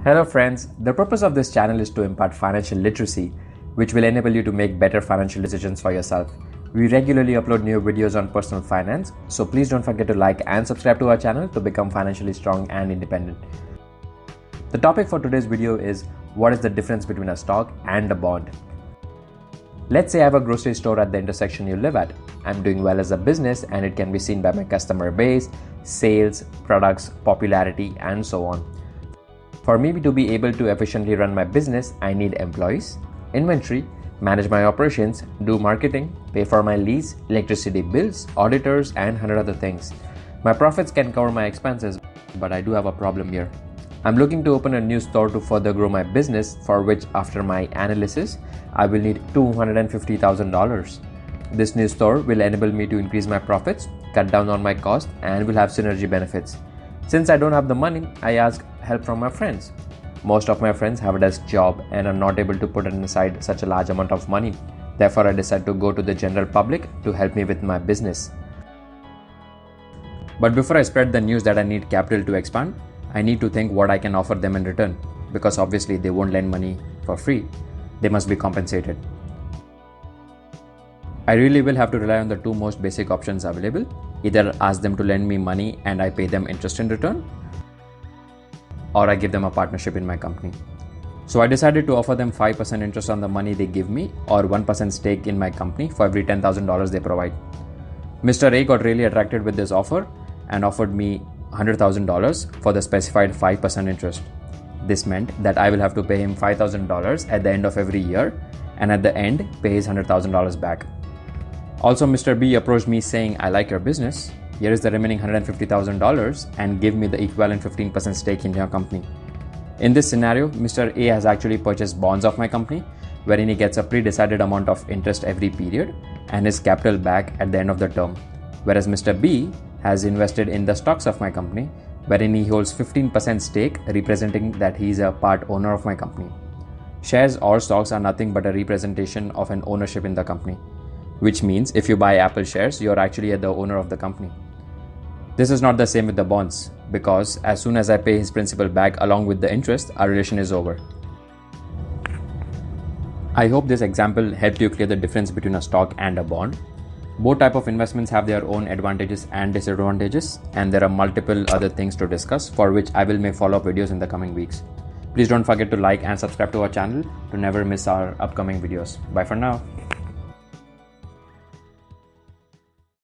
Hello friends, the purpose of this channel is to impart financial literacy, which will enable you to make better financial decisions for yourself. We regularly upload new videos on personal finance, so please don't forget to like and subscribe to our channel to become financially strong and independent. The topic for today's video is what is the difference between a stock and a bond. Let's say I have a grocery store at the intersection you live at. I'm doing well as a business and it can be seen by my customer base, sales, products, popularity, and so on. For me to be able to efficiently run my business, I need employees, inventory, manage my operations, do marketing, pay for my lease, electricity bills, auditors, and 100 other things. My profits can cover my expenses, but I do have a problem here. I'm looking to open a new store to further grow my business, for which after my analysis, I will need $250,000. This new store will enable me to increase my profits, cut down on my cost, and will have synergy benefits. Since I don't have the money, I ask help from my friends. Most of my friends have a desk job and are not able to put aside such a large amount of money. Therefore, I decide to go to the general public to help me with my business. But before I spread the news that I need capital to expand, I need to think what I can offer them in return, because obviously they won't lend money for free. They must be compensated. I really will have to rely on the two most basic options available. Either ask them to lend me money and I pay them interest in return, or I give them a partnership in my company. So I decided to offer them 5% interest on the money they give me, or 1% stake in my company for every $10,000 they provide. Mr. A got really attracted with this offer and offered me $100,000 for the specified 5% interest. This meant that I will have to pay him $5,000 at the end of every year, and at the end pay his $100,000 back. Also, Mr. B approached me saying, I like your business. Here is the remaining $150,000 and give me the equivalent 15% stake in your company. In this scenario, Mr. A has actually purchased bonds of my company, wherein he gets a pre-decided amount of interest every period and his capital back at the end of the term. Whereas Mr. B has invested in the stocks of my company, wherein he holds 15% stake, representing that he is a part owner of my company. Shares or stocks are nothing but a representation of an ownership in the company, which means if you buy Apple shares, you are actually the owner of the company. This is not the same with the bonds, because as soon as I pay his principal back along with the interest, our relation is over. I hope this example helped you clear the difference between a stock and a bond. Both types of investments have their own advantages and disadvantages, and there are multiple other things to discuss, for which I will make follow-up videos in the coming weeks. Please don't forget to like and subscribe to our channel to never miss our upcoming videos. Bye for now.